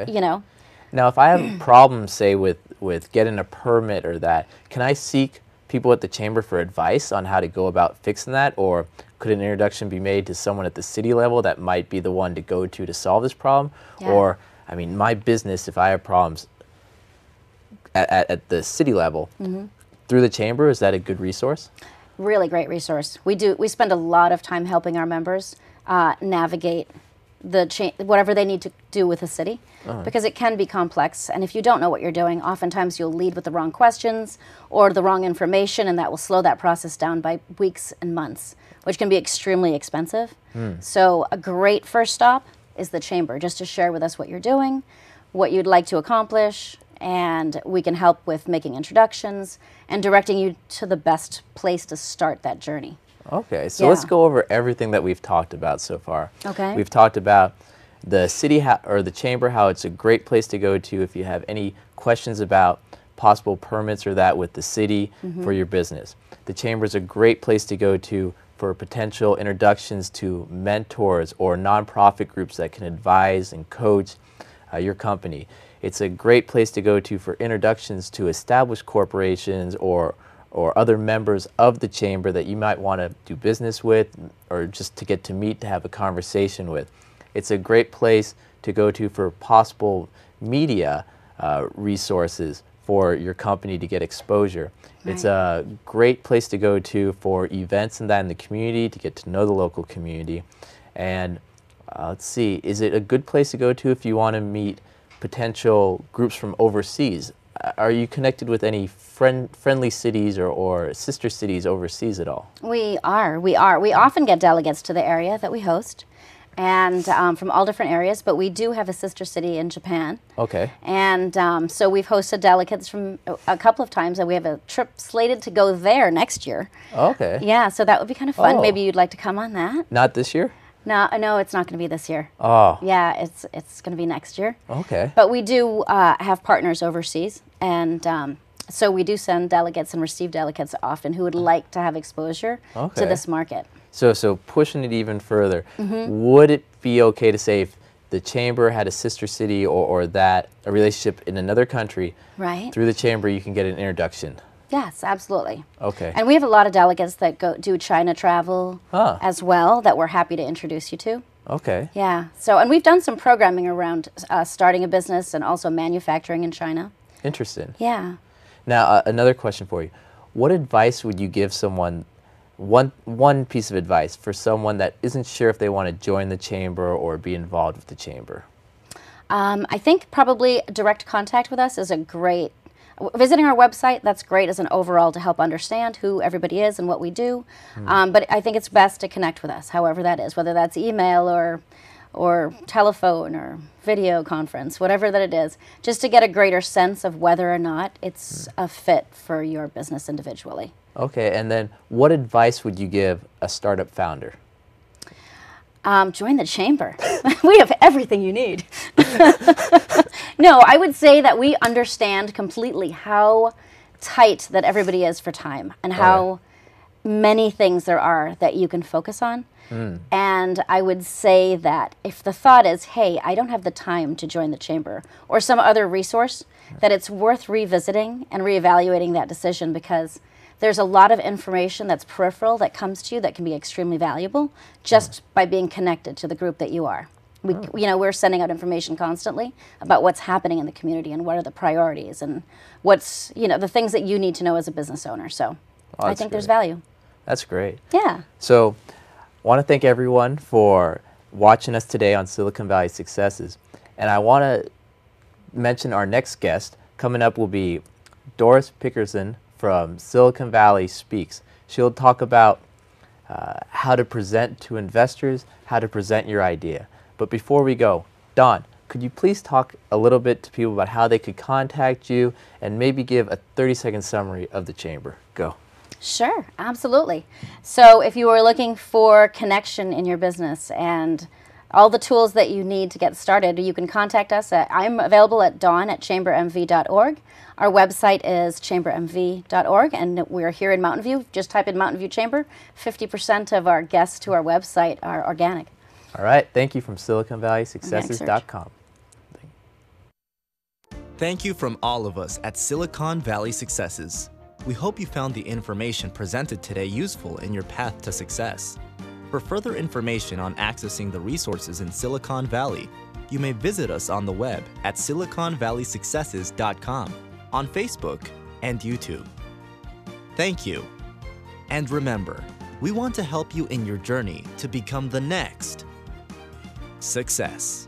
you know. Now, if I have problems, say, with getting a permit or that, can I seek people at the chamber for advice on how to go about fixing that? Or could an introduction be made to someone at the city level that might be the one to go to solve this problem? Yeah. Or, I mean, my business, if I have problems at the city level, through the chamber, is that a good resource? Really great resource. We spend a lot of time helping our members navigate whatever they need to do with the city, because it can be complex, and if you don't know what you're doing, oftentimes you'll lead with the wrong questions or the wrong information, and that will slow that process down by weeks and months, which can be extremely expensive. So a great first stop is the chamber, just to share with us what you're doing, what you'd like to accomplish, and we can help with making introductions and directing you to the best place to start that journey. Okay, so let's go over everything that we've talked about so far. Okay. We've talked about the city or the chamber, how it's a great place to go to if you have any questions about possible permits or that with the city for your business. The chamber is a great place to go to for potential introductions to mentors or nonprofit groups that can advise and coach your company. It's a great place to go to for introductions to established corporations or other members of the chamber that you might want to do business with, or just to get to meet, to have a conversation with. It's a great place to go to for possible media resources for your company to get exposure. Right. It's a great place to go to for events and that in the community, to get to know the local community. And let's see, is it a good place to go to if you want to meet potential groups from overseas? Are you connected with any friendly cities or sister cities overseas at all? We are. We often get delegates to the area that we host, and from all different areas, but we do have a sister city in Japan. Okay. And so we've hosted delegates from a couple of times, and we have a trip slated to go there next year. Okay. Yeah, so that would be kind of fun. Maybe you'd like to come on that. Not this year? No, it's not going to be this year. Oh. Yeah, it's going to be next year. Okay. But we do have partners overseas, and so we do send delegates and receive delegates often who would like to have exposure to this market. So pushing it even further, would it be okay to say if the chamber had a sister city or that a relationship in another country, right, through the chamber you can get an introduction? Yes, absolutely. Okay. And we have a lot of delegates that do China travel as well that we're happy to introduce you to. Okay. Yeah. So, and we've done some programming around starting a business and also manufacturing in China. Interesting. Yeah. Now, another question for you. What advice would you give someone, one piece of advice for someone that isn't sure if they want to join the chamber or be involved with the chamber? I think probably direct contact with us is a great, visiting our website, that's great as an overall to help understand who everybody is and what we do. But I think it's best to connect with us, however that is, whether that's email or telephone or video conference, whatever that it is, just to get a greater sense of whether or not it's a fit for your business individually. Okay, and then what advice would you give a startup founder? Join the chamber. We have everything you need. No, I would say that we understand completely how tight that everybody is for time and how many things there are that you can focus on. And I would say that if the thought is, hey, I don't have the time to join the chamber or some other resource, that it's worth revisiting and reevaluating that decision, because there's a lot of information that's peripheral that comes to you that can be extremely valuable just by being connected to the group that you are. We're sending out information constantly about what's happening in the community and what are the priorities and what's, the things that you need to know as a business owner. So I think there's value. That's great. Yeah. So I want to thank everyone for watching us today on Silicon Valley Successes. And I want to mention our next guest. Coming up will be Doris Pickerson from Silicon Valley Speaks. She'll talk about how to present to investors, how to present your idea. But before we go, Dawn, could you please talk a little bit to people about how they could contact you and maybe give a 30-second summary of the chamber? Go. Sure, absolutely. So if you are looking for connection in your business and all the tools that you need to get started, you can contact us. I'm available at dawn@chambermv.org. Our website is chambermv.org, and we're here in Mountain View. Just type in Mountain View Chamber. 50% of our guests to our website are organic. All right. Thank you from SiliconValleySuccesses.com. Thank you from all of us at Silicon Valley Successes. We hope you found the information presented today useful in your path to success. For further information on accessing the resources in Silicon Valley, you may visit us on the web at siliconvalleysuccesses.com, on Facebook, and YouTube. Thank you. And remember, we want to help you in your journey to become the next success.